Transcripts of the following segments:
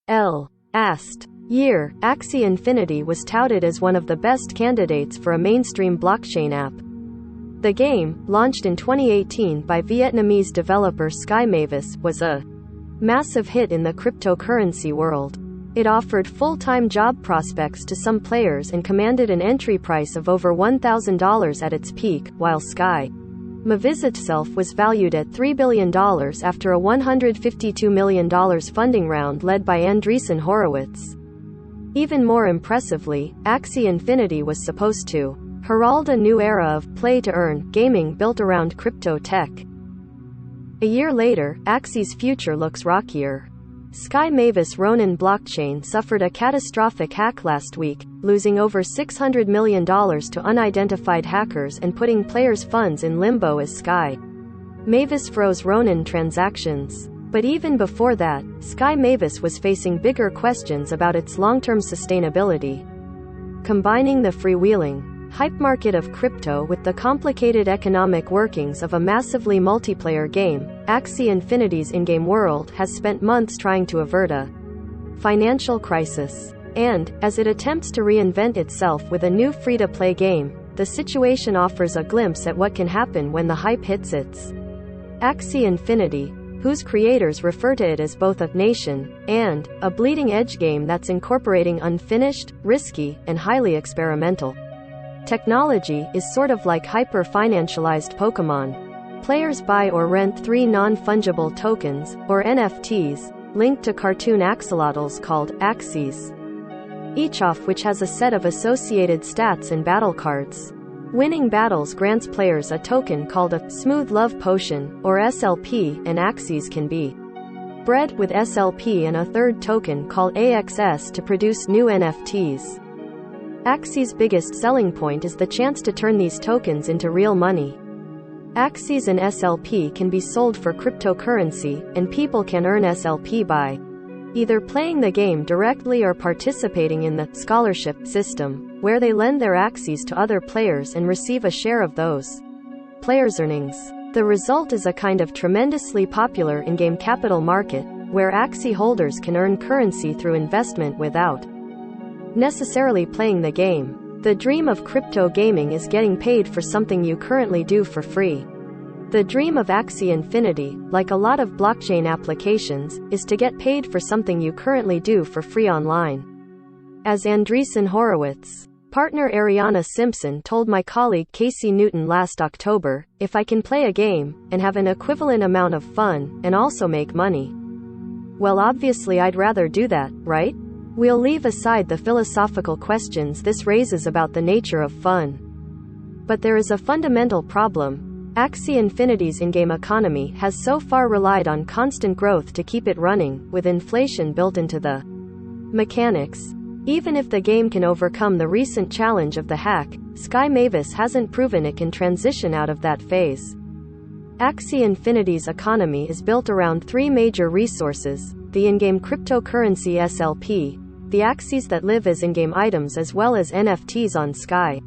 Last year, Axie Infinity was touted as one of the best candidates for a mainstream blockchain app. The game, launched in 2018 by Vietnamese developer Sky Mavis, was a massive hit in the cryptocurrency world. It offered full-time job prospects to some players and commanded an entry price of over $1,000 at its peak, while Sky Mavis itself was valued at $3 billion after a $152 million funding round led by Andreessen Horowitz. Even more impressively, Axie Infinity was supposed to herald a new era of play-to-earn gaming built around crypto tech. A year later, Axie's future looks rockier. Sky Mavis Ronin blockchain suffered a catastrophic hack last week, losing over $600 million to unidentified hackers and putting players' funds in limbo as Sky Mavis froze Ronin transactions. But even before that, Sky Mavis was facing bigger questions about its long-term sustainability. Combining the freewheeling hype market of crypto with the complicated economic workings of a massively multiplayer game, Axie Infinity's in-game world has spent months trying to avert a financial crisis. And, as it attempts to reinvent itself with a new free-to-play game, the situation offers a glimpse at what can happen when the hype hits its Axie Infinity, whose creators refer to it as both a nation and a bleeding-edge game that's incorporating unfinished, risky, and highly experimental technology, is sort of like hyper-financialized Pokemon. Players buy or rent 3 non-fungible tokens, or NFTs, linked to cartoon axolotls called Axies, each of which has a set of associated stats and battle cards. Winning battles grants players a token called a Smooth Love Potion, or SLP, and Axies can be bred with SLP and a third token called AXS to produce new NFTs. Axie's biggest selling point is the chance to turn these tokens into real money. Axies and SLP can be sold for cryptocurrency, and people can earn SLP by either playing the game directly or participating in the scholarship system, where they lend their Axies to other players and receive a share of those players' earnings. The result is a kind of tremendously popular in-game capital market, where Axie holders can earn currency through investment without necessarily playing the game. The dream of crypto gaming is getting paid for something you currently do for free. The dream of Axie Infinity, like a lot of blockchain applications, is to get paid for something you currently do for free online. As Andreessen Horowitz partner Ariana Simpson told my colleague Casey Newton last October, "If I can play a game, and have an equivalent amount of fun, and also make money, well, obviously I'd rather do that, right?" We'll leave aside the philosophical questions this raises about the nature of fun. But there is a fundamental problem. Axie Infinity's in-game economy has so far relied on constant growth to keep it running, with inflation built into the mechanics. Even if the game can overcome the recent challenge of the hack, Sky Mavis hasn't proven it can transition out of that phase. Axie Infinity's economy is built around 3 major resources: the in-game cryptocurrency SLP, the Axies that live as in-game items as well as NFTs on Sky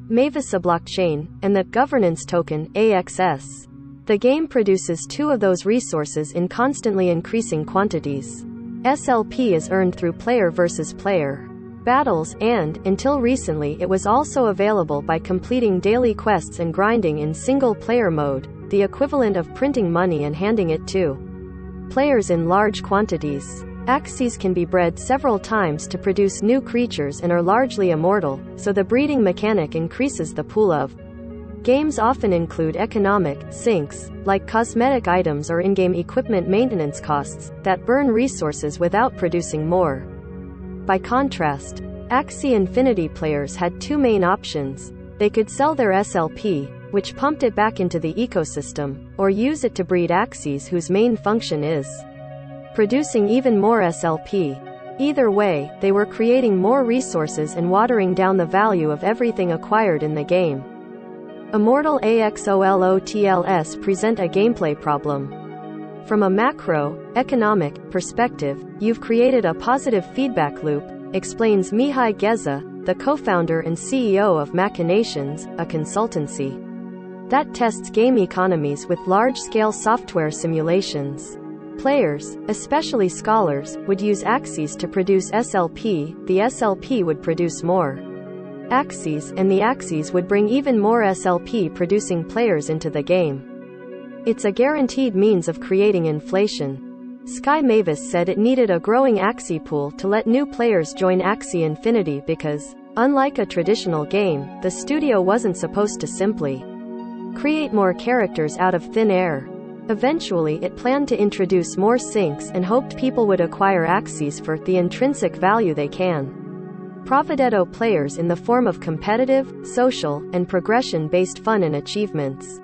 Mavis blockchain, and the governance token, AXS. The game produces 2 of those resources in constantly increasing quantities. SLP is earned through player versus player battles, and, until recently, it was also available by completing daily quests and grinding in single-player mode, the equivalent of printing money and handing it to players in large quantities. Axies can be bred several times to produce new creatures and are largely immortal, so the breeding mechanic increases the pool of games. Often include economic sinks, like cosmetic items or in-game equipment maintenance costs, that burn resources without producing more. By contrast, Axie Infinity players had 2 main options. They could sell their SLP, which pumped it back into the ecosystem, or use it to breed Axies whose main function is producing even more SLP. Either way, they were creating more resources and watering down the value of everything acquired in the game. Immortal AXOLOTLs present a gameplay problem. From a macro-economic perspective, you've created a positive feedback loop, explains Mihai Geza, the co-founder and CEO of Machinations, a consultancy that tests game economies with large-scale software simulations. Players, especially scholars, would use Axies to produce SLP, the SLP would produce more Axies, and the Axies would bring even more SLP producing players into the game. It's a guaranteed means of creating inflation. Sky Mavis said it needed a growing Axie pool to let new players join Axie Infinity because, unlike a traditional game, the studio wasn't supposed to simply create more characters out of thin air. Eventually it planned to introduce more syncs and hoped people would acquire Axies for the intrinsic value they can providetto players in the form of competitive, social, and progression-based fun and achievements.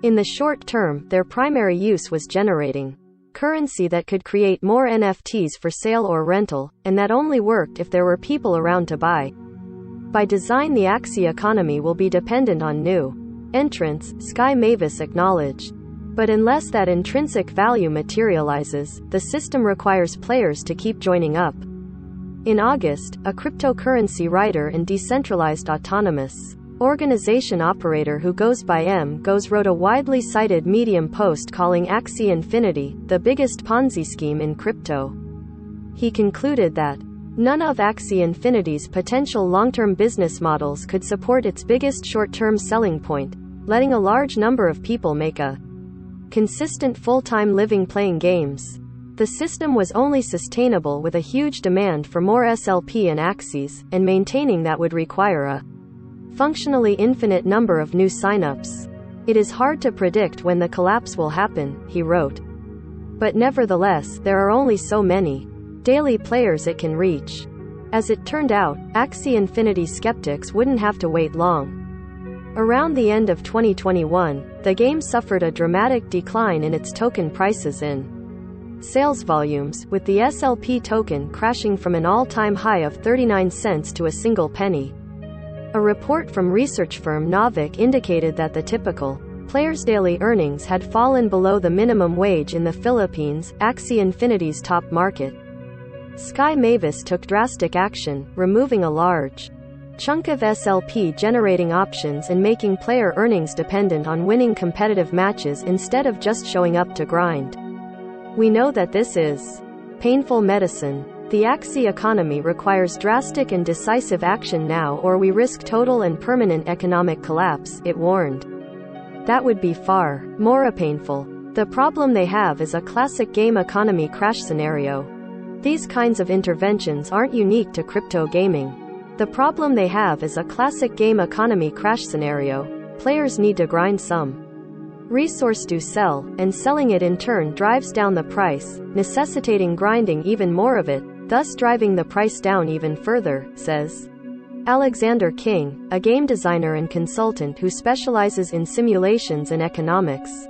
In the short term, their primary use was generating currency that could create more NFTs for sale or rental, and that only worked if there were people around to buy. By design, the Axie economy will be dependent on new entrants, Sky Mavis acknowledged. But unless that intrinsic value materializes, the system requires players to keep joining up. In August, a cryptocurrency writer and decentralized autonomous organization operator who goes by M-Goes wrote a widely cited Medium post calling Axie Infinity the biggest Ponzi scheme in crypto. He concluded that none of Axie Infinity's potential long-term business models could support its biggest short-term selling point, letting a large number of people make a consistent full-time living playing games. The system was only sustainable with a huge demand for more SLP and Axies, and maintaining that would require a functionally infinite number of new signups. It is hard to predict when the collapse will happen, he wrote. But nevertheless, there are only so many daily players it can reach. As it turned out, Axie Infinity skeptics wouldn't have to wait long. Around the end of 2021, the game suffered a dramatic decline in its token prices and sales volumes, with the SLP token crashing from an all-time high of 39 cents to a single penny. A report from research firm Novik indicated that the typical player's daily earnings had fallen below the minimum wage in the Philippines, Axie Infinity's top market. Sky Mavis took drastic action, removing a large chunk of SLP generating options and making player earnings dependent on winning competitive matches instead of just showing up to grind. We know that this is painful medicine. The Axie economy requires drastic and decisive action now, or we risk total and permanent economic collapse, it warned. That would be far more painful. The problem they have is a classic game economy crash scenario. These kinds of interventions aren't unique to crypto gaming. The problem they have is a classic game economy crash scenario. Players need to grind some resource to sell, and selling it in turn drives down the price, necessitating grinding even more of it, thus driving the price down even further, says Alexander King, a game designer and consultant who specializes in simulations and economics.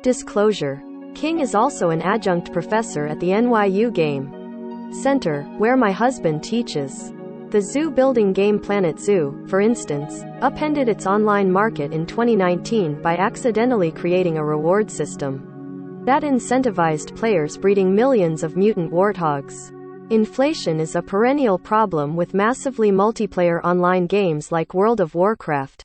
Disclosure: King is also an adjunct professor at the NYU Game Center, where my husband teaches. The zoo-building game Planet Zoo, for instance, upended its online market in 2019 by accidentally creating a reward system that incentivized players breeding millions of mutant warthogs. Inflation is a perennial problem with massively multiplayer online games like World of Warcraft,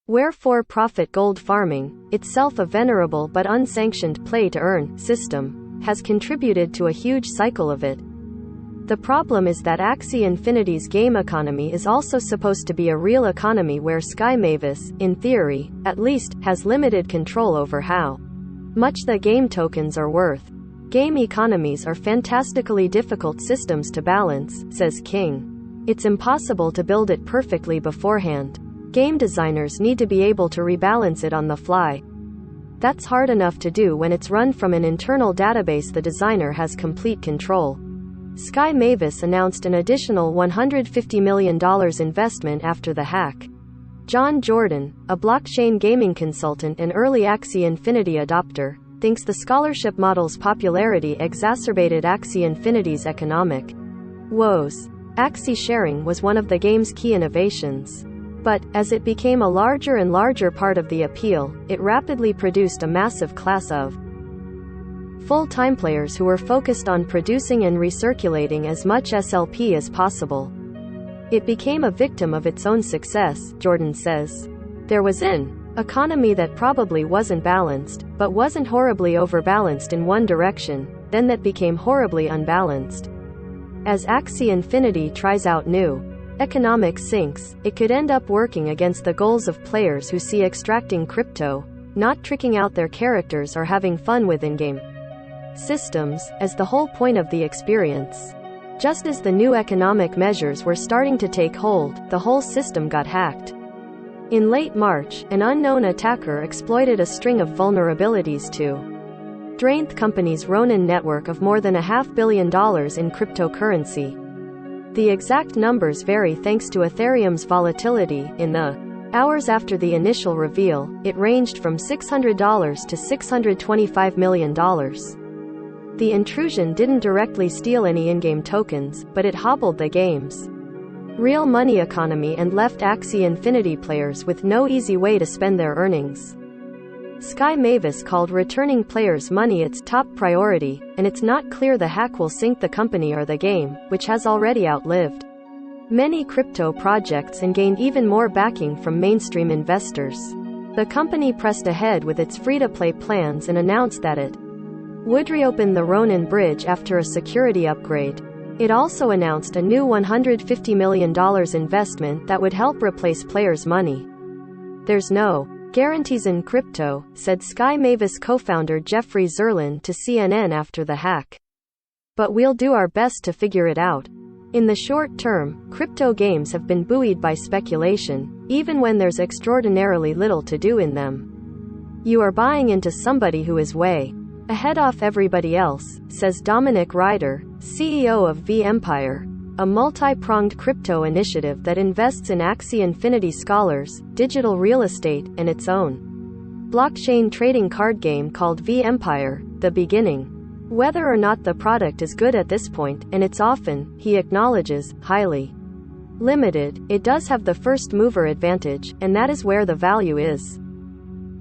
where for-profit gold farming, itself a venerable but unsanctioned play-to-earn system, has contributed to a huge cycle of it. The problem is that Axie Infinity's game economy is also supposed to be a real economy where Sky Mavis, in theory, at least, has limited control over how much the game tokens are worth. Game economies are fantastically difficult systems to balance, says King. It's impossible to build it perfectly beforehand. Game designers need to be able to rebalance it on the fly. That's hard enough to do when it's run from an internal database the designer has complete control. Sky Mavis announced an additional $150 million investment after the hack. John Jordan, a blockchain gaming consultant and early Axie Infinity adopter, thinks the scholarship model's popularity exacerbated Axie Infinity's economic woes. Axie sharing was one of the game's key innovations. But, as it became a larger and larger part of the appeal, it rapidly produced a massive class of full-time players who were focused on producing and recirculating as much SLP as possible. It became a victim of its own success, Jordan says. There was an Economy that probably wasn't balanced, but wasn't horribly overbalanced in one direction, then that became horribly unbalanced. As Axie Infinity tries out new economic sinks, it could end up working against the goals of players who see extracting crypto, not tricking out their characters or having fun with in-game systems, as the whole point of the experience. Just as the new economic measures were starting to take hold, the whole system got hacked. In late March, an unknown attacker exploited a string of vulnerabilities to drain the company's Ronin network of more than $500 million in cryptocurrency. The exact numbers vary thanks to Ethereum's volatility. In the hours after the initial reveal, it ranged from $600 to $625 million. The intrusion didn't directly steal any in-game tokens, but it hobbled the game's real money economy and left Axie Infinity players with no easy way to spend their earnings. Sky Mavis called returning players' money its top priority, and it's not clear the hack will sink the company or the game, which has already outlived many crypto projects and gained even more backing from mainstream investors. The company pressed ahead with its free-to-play plans and announced that it would reopen the Ronin bridge after a security upgrade. It also announced a new $150 million investment that would help replace players' money. "There's no guarantees in crypto," said Sky Mavis co-founder Jeffrey Zerlin to CNN after the hack. "But we'll do our best to figure it out." In the short term, crypto games have been buoyed by speculation, even when there's extraordinarily little to do in them. "You are buying into somebody who is way ahead of everybody else," says Dominic Ryder, CEO of V Empire, a multi-pronged crypto initiative that invests in Axie Infinity scholars, digital real estate, and its own blockchain trading card game called V Empire: The Beginning. Whether or not the product is good at this point, and it's often, he acknowledges, highly limited, it does have the first mover advantage, and that is where the value is.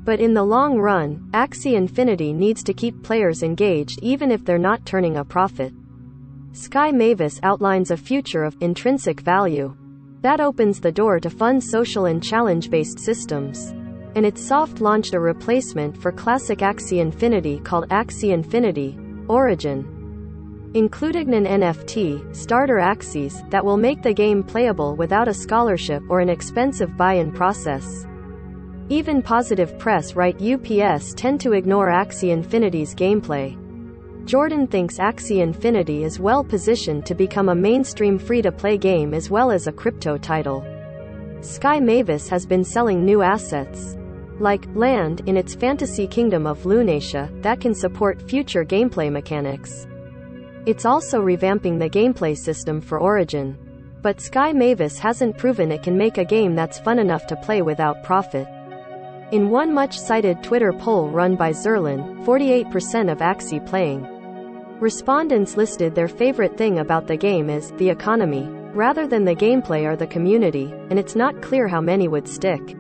But in the long run, Axie Infinity needs to keep players engaged even if they're not turning a profit. Sky Mavis outlines a future of intrinsic value that opens the door to fun social and challenge-based systems. And it soft-launched a replacement for classic Axie Infinity called Axie Infinity Origin, including an NFT, starter Axies, that will make the game playable without a scholarship or an expensive buy-in process. Even positive press right UPS tend to ignore Axie Infinity's gameplay. Jordan thinks Axie Infinity is well positioned to become a mainstream free-to-play game as well as a crypto title. Sky Mavis has been selling new assets, like land, in its fantasy kingdom of Lunatia, that can support future gameplay mechanics. It's also revamping the gameplay system for Origin. But Sky Mavis hasn't proven it can make a game that's fun enough to play without profit. In one much-cited Twitter poll run by Zerlin, 48% of Axie playing respondents listed their favorite thing about the game as the economy, rather than the gameplay or the community, and it's not clear how many would stick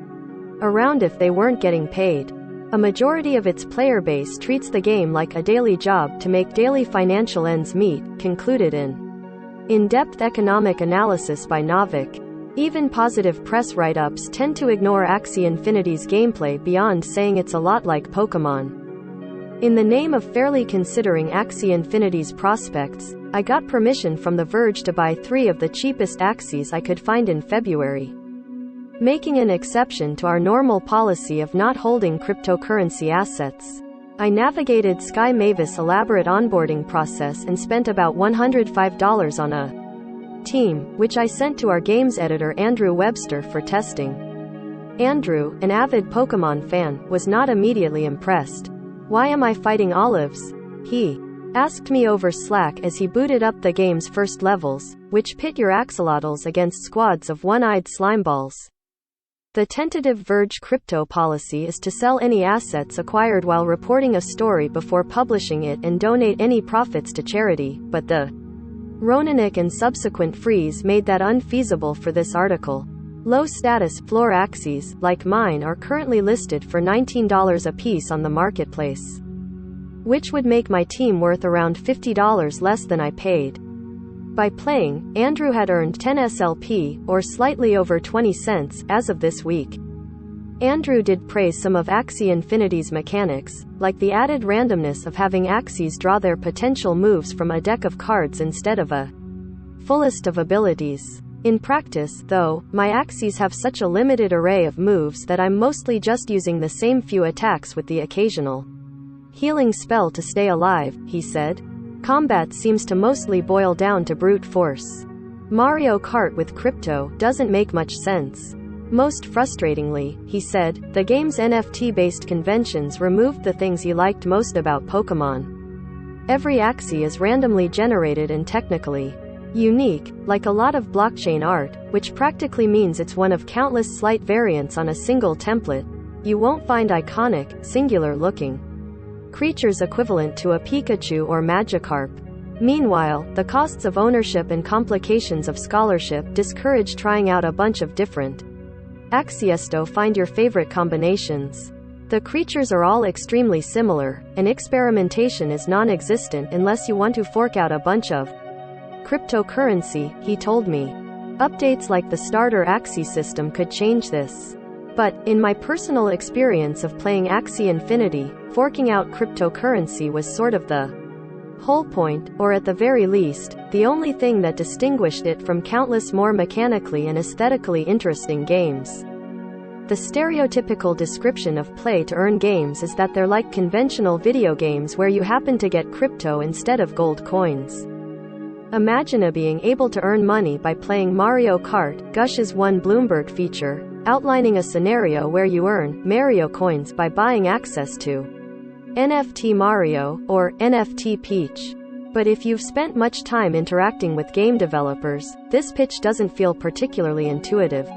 around if they weren't getting paid. A majority of its player base treats the game like a daily job to make daily financial ends meet, concluded an in-depth economic analysis by Novik. Even positive press write-ups tend to ignore Axie Infinity's gameplay beyond saying it's a lot like Pokémon. In the name of fairly considering Axie Infinity's prospects, I got permission from the Verge to buy 3 of the cheapest Axies I could find in February, making an exception to our normal policy of not holding cryptocurrency assets. I navigated Sky Mavis' elaborate onboarding process and spent about $105 on a team, which I sent to our games editor Andrew Webster for testing. Andrew, an avid Pokémon fan, was not immediately impressed. "Why am I fighting olives?" he asked me over Slack as he booted up the game's first levels, which pit your axolotls against squads of one-eyed slimeballs. The tentative Verge crypto policy is to sell any assets acquired while reporting a story before publishing it and donate any profits to charity, but the Roninec and subsequent freeze made that unfeasible for this article. Low-status floor Axies, like mine, are currently listed for $19 a piece on the marketplace, which would make my team worth around $50 less than I paid. By playing, Andrew had earned 10 SLP, or slightly over 20 cents, as of this week. Andrew did praise some of Axie Infinity's mechanics, like the added randomness of having Axies draw their potential moves from a deck of cards instead of a fullest of abilities. In practice, though, my Axies have such a limited array of moves that I'm mostly just using the same few attacks with the occasional healing spell to stay alive, he said. Combat seems to mostly boil down to brute force. Mario Kart with crypto doesn't make much sense. Most frustratingly, he said, the game's NFT-based conventions removed the things he liked most about Pokémon. Every Axie is randomly generated and technically unique, like a lot of blockchain art, which practically means it's one of countless slight variants on a single template. You won't find iconic, singular-looking creatures equivalent to a Pikachu or Magikarp. Meanwhile, the costs of ownership and complications of scholarship discourage trying out a bunch of different Axies to find your favorite combinations. The creatures are all extremely similar, and experimentation is non-existent unless you want to fork out a bunch of cryptocurrency, he told me. Updates like the starter Axie system could change this. But, in my personal experience of playing Axie Infinity, forking out cryptocurrency was sort of the whole point, or at the very least, the only thing that distinguished it from countless more mechanically and aesthetically interesting games. The stereotypical description of play-to-earn games is that they're like conventional video games where you happen to get crypto instead of gold coins. Imagine being able to earn money by playing Mario Kart, gushes one Bloomberg feature, outlining a scenario where you earn Mario coins by buying access to NFT Mario, or NFT Peach. But if you've spent much time interacting with game developers, this pitch doesn't feel particularly intuitive.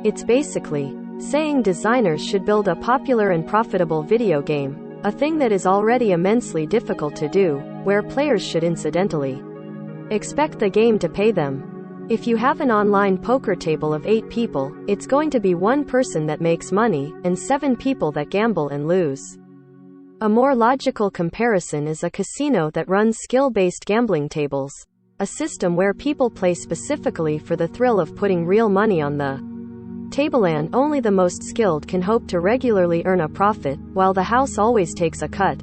It's basically saying designers should build a popular and profitable video game, a thing that is already immensely difficult to do, where players should incidentally expect the game to pay them. If you have an online poker table of 8 people, it's going to be one person that makes money, and 7 people that gamble and lose. A more logical comparison is a casino that runs skill-based gambling tables, a system where people play specifically for the thrill of putting real money on the table, and only the most skilled can hope to regularly earn a profit, while the house always takes a cut.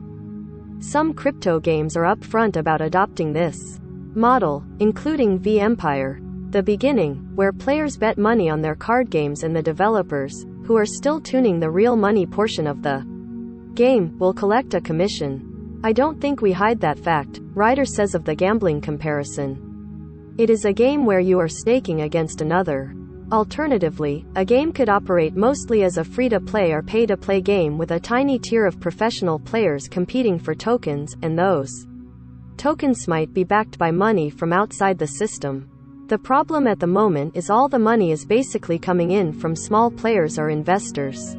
Some crypto games are upfront about adopting this model, including V-Empire: The Beginning, where players bet money on their card games and the developers, who are still tuning the real money portion of the game, will collect a commission. I don't think we hide that fact, Ryder says of the gambling comparison. It is a game where you are staking against another. Alternatively, a game could operate mostly as a free-to-play or pay-to-play game with a tiny tier of professional players competing for tokens, and those tokens might be backed by money from outside the system. The problem at the moment is all the money is basically coming in from small players or investors,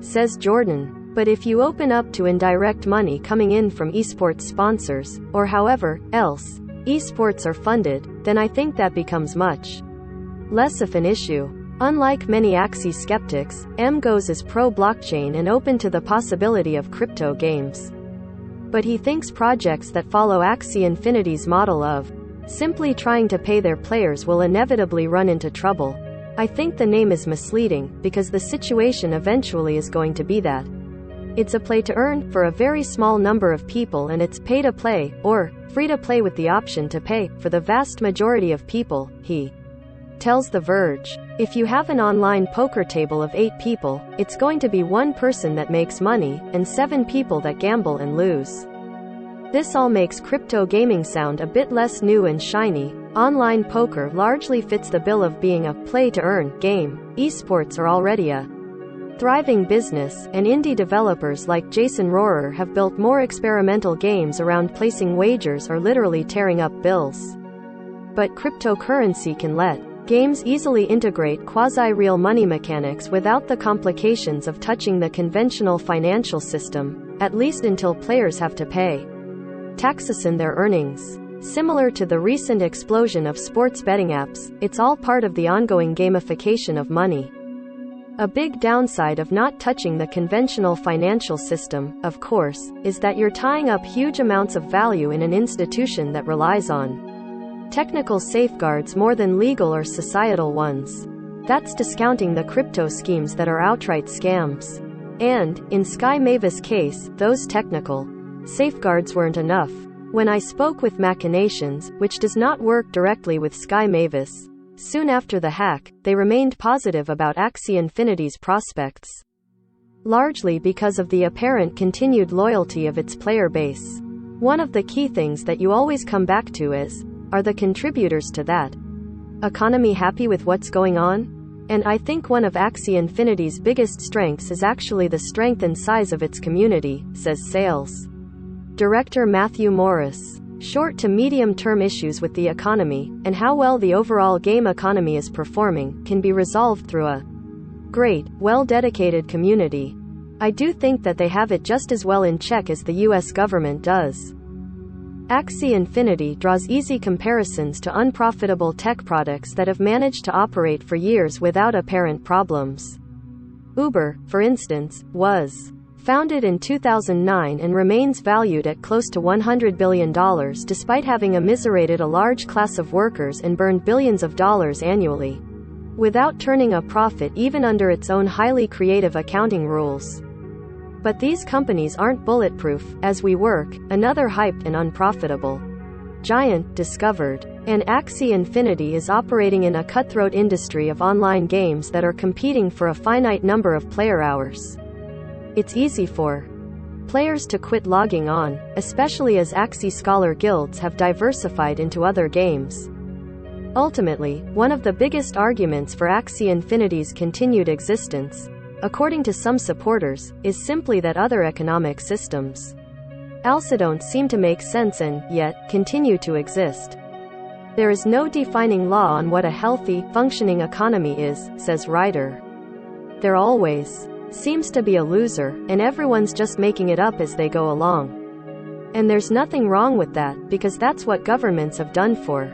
says Jordan. But if you open up to indirect money coming in from esports sponsors, or however else esports are funded, then I think that becomes much less of an issue. Unlike many Axie skeptics, M goes is pro-blockchain and open to the possibility of crypto games. But he thinks projects that follow Axie Infinity's model of simply trying to pay their players will inevitably run into trouble. I think the name is misleading, because the situation eventually is going to be that it's a play-to-earn for a very small number of people, and it's pay-to-play, or free-to-play with the option to pay, for the vast majority of people, he tells The Verge. If you have an online poker table of 8 people, it's going to be one person that makes money, and 7 people that gamble and lose. This all makes crypto gaming sound a bit less new and shiny. Online poker largely fits the bill of being a play-to-earn game. Esports are already a thriving business, and indie developers like Jason Rohrer have built more experimental games around placing wagers or literally tearing up bills. But cryptocurrency can let games easily integrate quasi-real money mechanics without the complications of touching the conventional financial system, at least until players have to pay taxes on their earnings. Similar to the recent explosion of sports betting apps, it's all part of the ongoing gamification of money. A big downside of not touching the conventional financial system, of course, is that you're tying up huge amounts of value in an institution that relies on technical safeguards more than legal or societal ones. That's discounting the crypto schemes that are outright scams. And, in Sky Mavis' case, those technical safeguards weren't enough. When I spoke with Machinations, which does not work directly with Sky Mavis, soon after the hack, they remained positive about Axie Infinity's prospects, largely because of the apparent continued loyalty of its player base. One of the key things that you always come back to are the contributors to that economy happy with what's going on? And I think one of Axie Infinity's biggest strengths is actually the strength and size of its community, says sales director Matthew Morris. Short to medium-term issues with the economy, and how well the overall game economy is performing, can be resolved through a great, well-dedicated community. I do think that they have it just as well in check as the US government does. Axie Infinity draws easy comparisons to unprofitable tech products that have managed to operate for years without apparent problems. Uber, for instance, was founded in 2009 and remains valued at close to $100 billion despite having immiserated a large class of workers and burned billions of dollars annually, without turning a profit even under its own highly creative accounting rules. But these companies aren't bulletproof, as WeWork, another hyped and unprofitable giant, discovered. And Axie Infinity is operating in a cutthroat industry of online games that are competing for a finite number of player hours. It's easy for players to quit logging on, especially as Axie Scholar guilds have diversified into other games. Ultimately, one of the biggest arguments for Axie Infinity's continued existence, according to some supporters, is simply that other economic systems also don't seem to make sense and, yet, continue to exist. There is no defining law on what a healthy, functioning economy is, says Ryder. There always seems to be a loser, and everyone's just making it up as they go along. And there's nothing wrong with that, because that's what governments have done for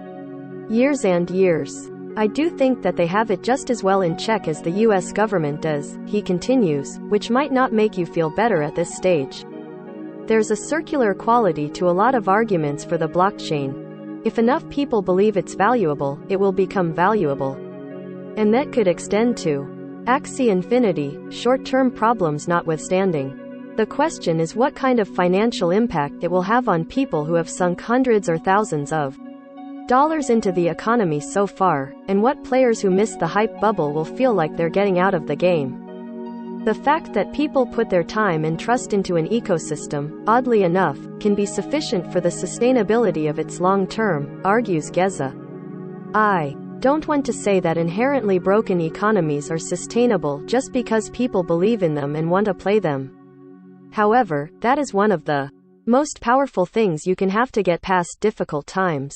years and years. I do think that they have it just as well in check as the US government does, he continues, which might not make you feel better at this stage. There's a circular quality to a lot of arguments for the blockchain. If enough people believe it's valuable, it will become valuable. And that could extend to Axie Infinity, short-term problems notwithstanding. The question is what kind of financial impact it will have on people who have sunk hundreds or thousands of dollars into the economy so far, and what players who miss the hype bubble will feel like they're getting out of the game. The fact that people put their time and trust into an ecosystem, oddly enough, can be sufficient for the sustainability of its long term, argues Geza. I don't want to say that inherently broken economies are sustainable just because people believe in them and want to play them. However, that is one of the most powerful things you can have to get past difficult times.